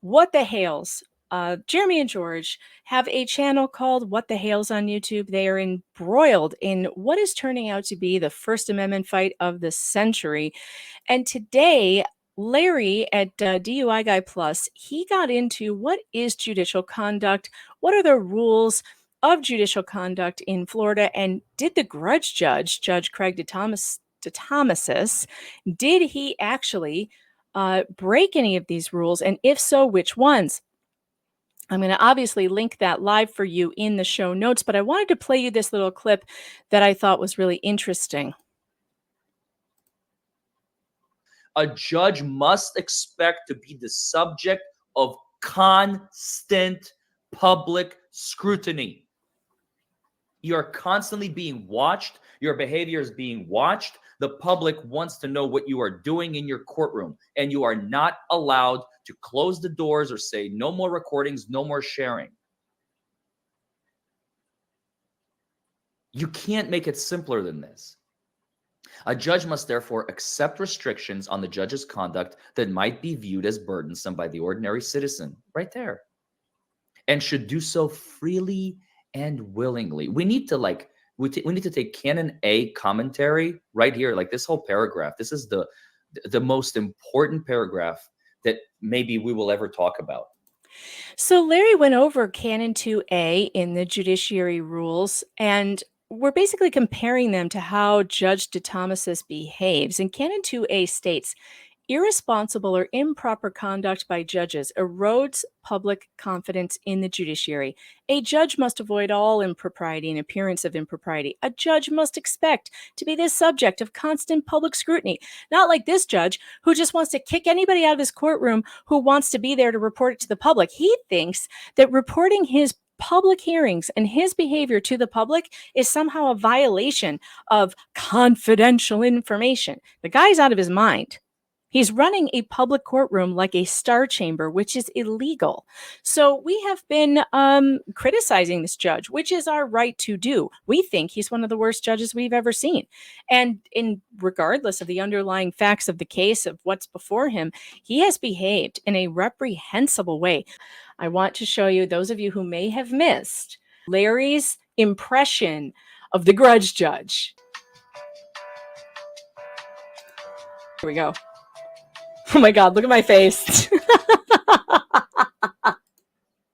What the Hales. Jeremy and George have a channel called What the Hales on YouTube. They are embroiled in what is turning out to be the First Amendment fight of the century. And today, Larry at DUI Guy Plus, he got into what is judicial conduct, what are the rules of judicial conduct in Florida, and did the Grudge Judge, Judge Craig DeThomasis, did he actually break any of these rules? And if so, which ones? I'm going to obviously link that live for you in the show notes, but I wanted to play you this little clip that I thought was really interesting. A judge must expect to be the subject of constant public scrutiny. You're constantly being watched. Your behavior is being watched. The public wants to know what you are doing in your courtroom, and you are not allowed to close the doors or say no more recordings, no more sharing. You can't make it simpler than this. A judge must therefore accept restrictions on the judge's conduct that might be viewed as burdensome by the ordinary citizen, right there, and should do so freely and willingly. We need to we need to take Canon A commentary right here, like this whole paragraph. This is the most important paragraph that maybe we will ever talk about. So Larry went over Canon 2A in the judiciary rules, and we're basically comparing them to how Judge DeThomasis behaves. And Canon 2A states, irresponsible or improper conduct by judges erodes public confidence in the judiciary. A judge must avoid all impropriety and appearance of impropriety. A judge must expect to be the subject of constant public scrutiny, not like this judge who just wants to kick anybody out of his courtroom who wants to be there to report it to the public. He thinks that reporting his public hearings and his behavior to the public is somehow a violation of confidential information. The guy's out of his mind. He's running a public courtroom like a star chamber, which is illegal. So we have been criticizing this judge, which is our right to do. We think he's one of the worst judges we've ever seen. And regardless of the underlying facts of the case, of what's before him, he has behaved in a reprehensible way. I want to show you, those of you who may have missed, Larry's impression of the Grudge Judge. Here we go. Oh my God, look at my face. Do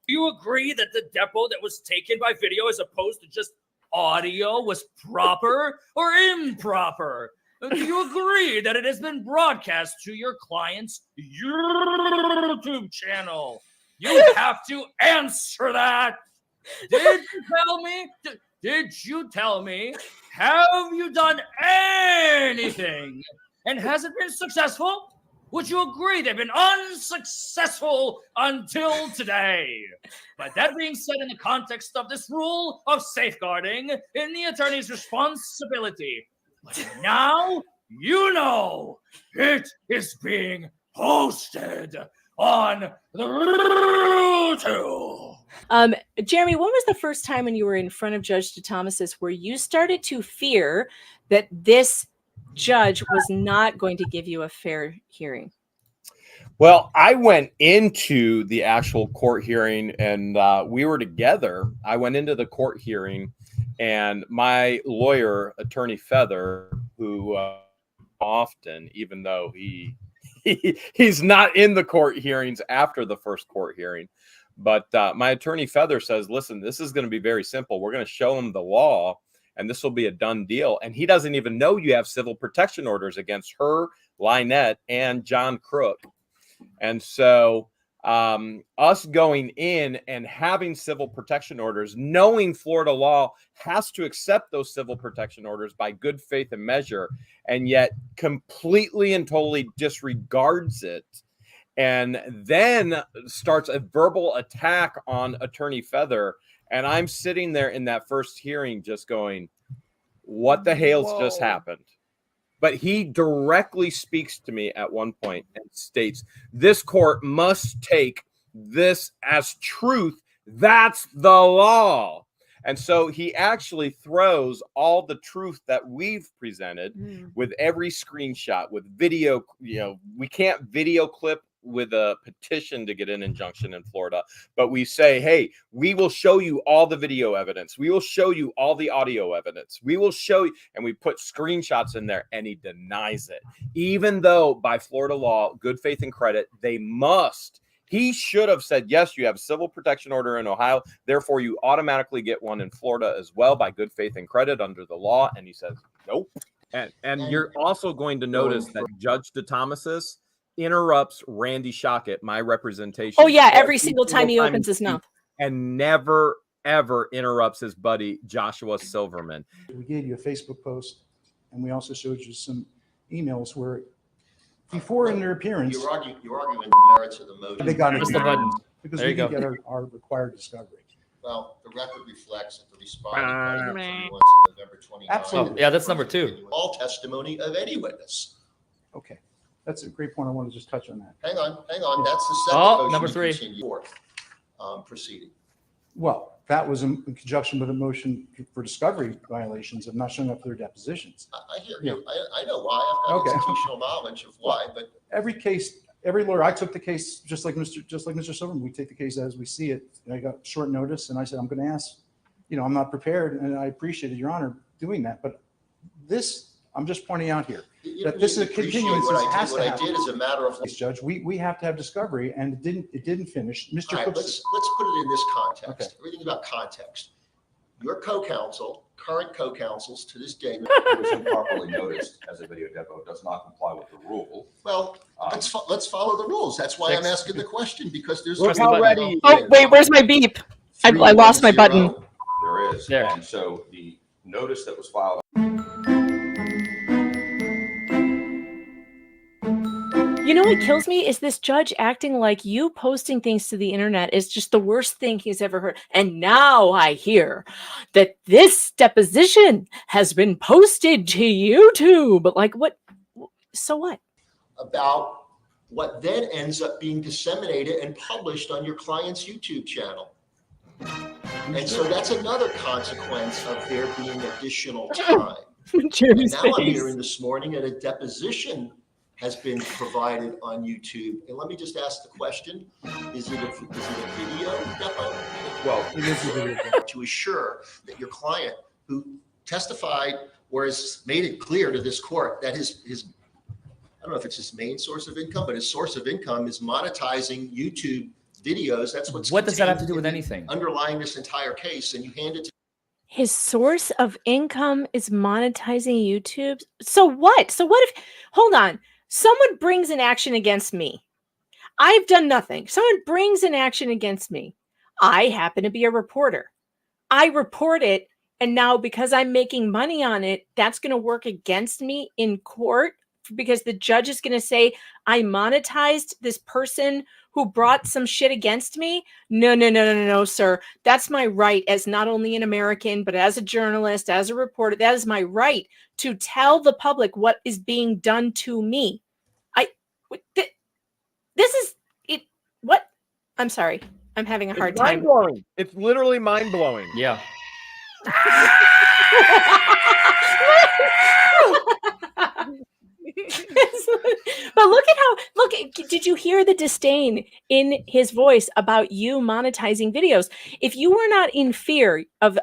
you agree that the depo that was taken by video as opposed to just audio was proper or improper? Do you agree that it has been broadcast to your client's YouTube channel? You have to answer that. Did you tell me? Did you tell me? Have you done anything? And has it been successful? Would you agree they've been unsuccessful until today? But that being said, in the context of this rule of safeguarding in the attorney's responsibility, but now you know it is being posted on the YouTube. Jeremy, when was the first time when you were in front of Judge DeThomasis where you started to fear that this judge was not going to give you a fair hearing? Well, I went into the actual court hearing and we were together. I went into the court hearing and my lawyer, Attorney Feather, who often, even though he's not in the court hearings after the first court hearing, but my Attorney Feather says, listen, this is going to be very simple. We're going to show him the law and this will be a done deal. And he doesn't even know you have civil protection orders against her, Lynette, and John Crook. And so us going in and having civil protection orders, knowing Florida law has to accept those civil protection orders by good faith and measure, and yet completely and totally disregards it, and then starts a verbal attack on Attorney Feather. And I'm sitting there in that first hearing just going, what the hell's just happened? But he directly speaks to me at one point and states, this court must take this as truth. That's the law. And so he actually throws all the truth that we've presented with every screenshot, with video. You know, we can't video clip with a petition to get an injunction in Florida, but we say, hey, we will show you all the video evidence. We will show you all the audio evidence. We will show you, and we put screenshots in there, and he denies it. Even though by Florida law, good faith and credit, they must. He should have said, yes, you have a civil protection order in Ohio. Therefore, you automatically get one in Florida as well by good faith and credit under the law. And he says, nope. And you're also going to notice that Judge DeThomasis interrupts Randy Shockett, my representation. Oh, yeah, every single time he opens his mouth. And never, ever interrupts his buddy, Joshua Silverman. We gave you a Facebook post, and we also showed you some emails where before in their appearance, you're arguing the merits of the motion. they got Press the button. because There we you go. didn't get our required discovery. Well, the record reflects that the respondent on November 29th. Absolutely. Yeah, that's number 2. All testimony of any witness. Okay, that's a great point. I want to just touch on that. Hang on. That's the second Oh, motion number to 3. continue. Fourth proceeding. Well, that was in conjunction with a motion for discovery violations of not showing up for their depositions. I hear you. I know why. I've got Okay. institutional knowledge of why, but Every case, every lawyer, I took the case just like Mr. Silverman. We take the case as we see it. And I got short notice, and I said, I'm going to ask. I'm not prepared, and I appreciated Your Honor doing that. But this, I'm just pointing out here that this is a continuance. What Has to I happen. did is a matter of. Judge, we have to have discovery, and it didn't finish. Mr. All right, Cooks, let's put it in this context. Okay. Everything about context. Your co-counsel, current co-counsels to this day. It was improperly noticed as a video demo, does not comply with the rule. Well, let's follow the rules. That's why I'm 6. asking the question, because there's. Look how ready. Oh, wait, where's my beep? I lost my button. There is. There. And so the notice that was filed. You know what kills me is this judge acting like you posting things to the internet is just the worst thing he's ever heard. And now I hear that this deposition has been posted to YouTube. But like, what? So what? About what then ends up being disseminated and published on your client's YouTube channel. And so that's another consequence of there being additional time. And Jeremy's now I'm face. hearing this morning that a deposition has been provided on YouTube. And let me just ask the question, is it a video depo? Well, it is a video. To assure that your client who testified or has made it clear to this court that his I don't know if it's his main source of income, but his source of income is monetizing YouTube videos. That's What does that have to do with anything? Underlying this entire case, and you hand it to His source of income is monetizing YouTube. So what? So what if, hold on, someone brings an action against me. I've done nothing. Someone brings an action against me. I happen to be a reporter. I report it. And now because I'm making money on it, that's going to work against me in court because the judge is going to say, I monetized this person who brought some shit against me. No, sir. That's my right as not only an American, but as a journalist, as a reporter. That is my right to tell the public what is being done to me. This is it. What? I'm sorry. I'm having a hard time. Mind-blowing. It's literally mind-blowing. Yeah. But did you hear the disdain in his voice about you monetizing videos? If you were not in fear of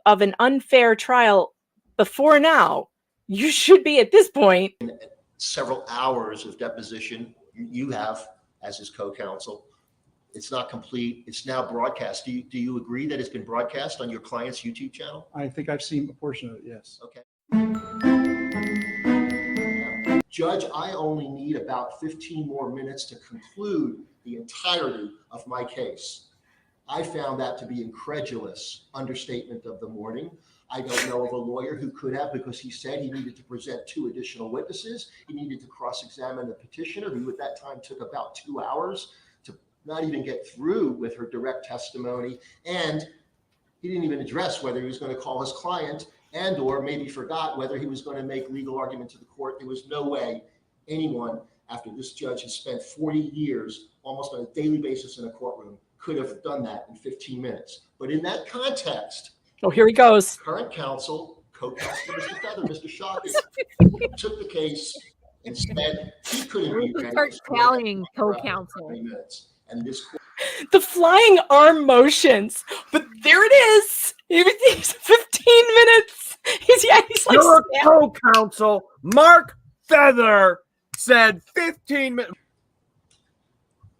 an unfair trial before now, you should be at this point. several hours of deposition you have as his co-counsel. It's not complete. It's now broadcast. Do you agree that it's been broadcast on your client's YouTube channel? I think I've seen a portion of it, yes. Okay. Judge, I only need about 15 more minutes to conclude the entirety of my case. I found that to be incredulous understatement of the morning. I don't know of a lawyer who could have, because he said he needed to present 2 additional witnesses. He needed to cross-examine the petitioner, who at that time took about 2 hours to not even get through with her direct testimony. And he didn't even address whether he was going to call his client and or maybe forgot whether he was going to make legal argument to the court. There was no way anyone, after this judge has spent 40 years almost on a daily basis in a courtroom, could have done that in 15 minutes. But in that context, Oh, here he goes. current counsel, co-counsel Mr. Feather, Mr. Shockett, took the case Instead, he couldn't be ready. Start tallying co-counsel. 20 minutes. And this The flying arm motions, but there it is. Everything's 15 minutes. He's like, Your co-counsel, Mark Feather, said 15 minutes.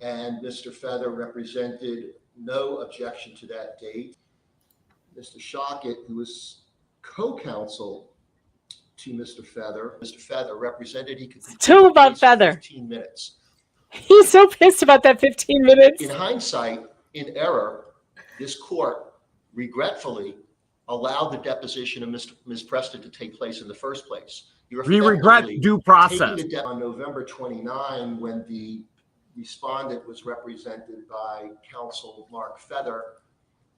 and Mr. Feather represented no objection to that date. Mr. Shockett, who was co-counsel to Mr. Feather represented he could Tell him about Feather. 15 minutes. He's so pissed about that 15 minutes. In hindsight, in error, this court regretfully allowed the deposition of Ms. Preston to take place in the first place. We regret due process. On November 29, when the respondent was represented by counsel Mark Feather,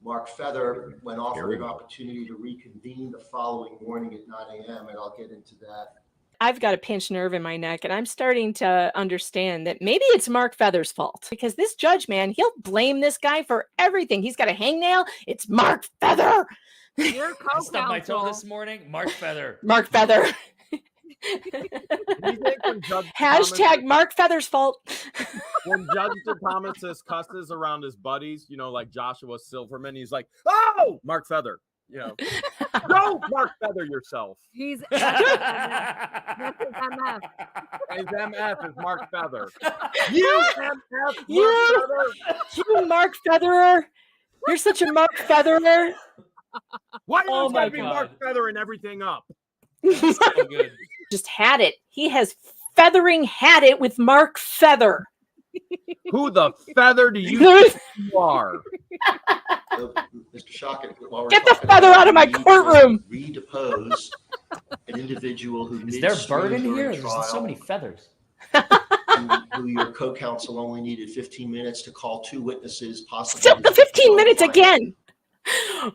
when offered an opportunity to reconvene the following morning at 9 a.m., and I'll get into that. I've got a pinched nerve in my neck, and I'm starting to understand that maybe it's Mark Feather's fault, because this judge, man, he'll blame this guy for everything. He's got a hangnail. It's Mark Feather. Your I stubbed my toe co-counsel. this morning. Mark Feather. Mark Feather. Hashtag Mark Feather's fault. When Judge DeThomasis cusses around his buddies, you know, like Joshua Silverman, he's like, "Oh, Mark Feather." You know, go Mark Feather yourself. He's that's his MF. His MF is Mark Feather. You MF You- Mark Feather. You Mark Featherer. You're such a Mark Featherer. Why you Oh always my gotta be God. Mark Feather and everything up? So good. Just had it. He has feathering had it with Mark Feather. Who the feather do you think you are? So, Mr. Shockett, while we're Get the talking feather about out of my the need to courtroom. Redepose an individual who Is there a bird in midstream here? during There's so trial, many feathers. who your co-counsel only needed 15 minutes to call two witnesses, possibly. Still the 15 minutes again.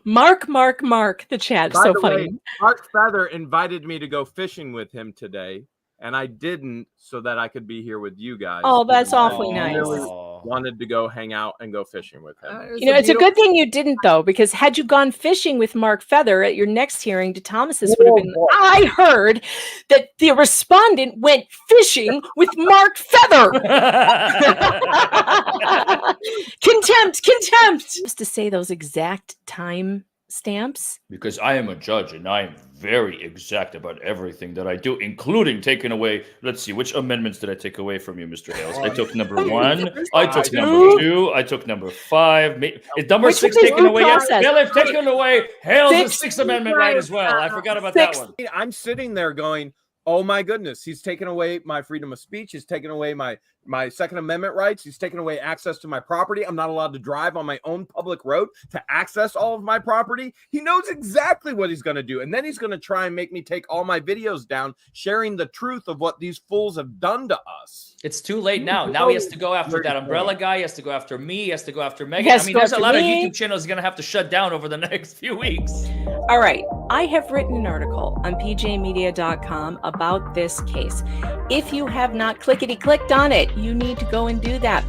Mark. The chat's By so the funny. way, Mark Feather invited me to go fishing with him today, and I didn't, so that I could be here with you guys. Oh, that's Even though awfully I nice. really Oh. wanted to go hang out and go fishing with him. You know, it's a good thing you didn't, though, because had you gone fishing with Mark Feather at your next hearing, DeThomasis would have been. boy. I heard that the respondent went fishing with Mark Feather. Contempt. Just to say those exact time stamps. Because I am a judge and I am very exact about everything that I do, including taking away. Let's see, which amendments did I take away from you, Mr. Hales? I took number 1. I took number 2. I took number 5. Is number Which 6 one is taken due away yet? process? Hale, it's taken away. Hale's the Six. 6th Amendment right as well. I forgot about that Six. one. I'm sitting there going, oh my goodness, he's taken away my freedom of speech. He's taken away my Second Amendment rights. He's taken away access to my property. I'm not allowed to drive on my own public road to access all of my property. He knows exactly what he's going to do. And then he's going to try and make me take all my videos down, sharing the truth of what these fools have done to us. It's too late now. Now he has to go after that umbrella guy. He has to go after me. He has to go after Megan. has I to mean, go there's a after lot of me. YouTube channels going to have to shut down over the next few weeks. All right. I have written an article on pjmedia.com about this case. If you have not clickety-clicked on it, you need to go and do that.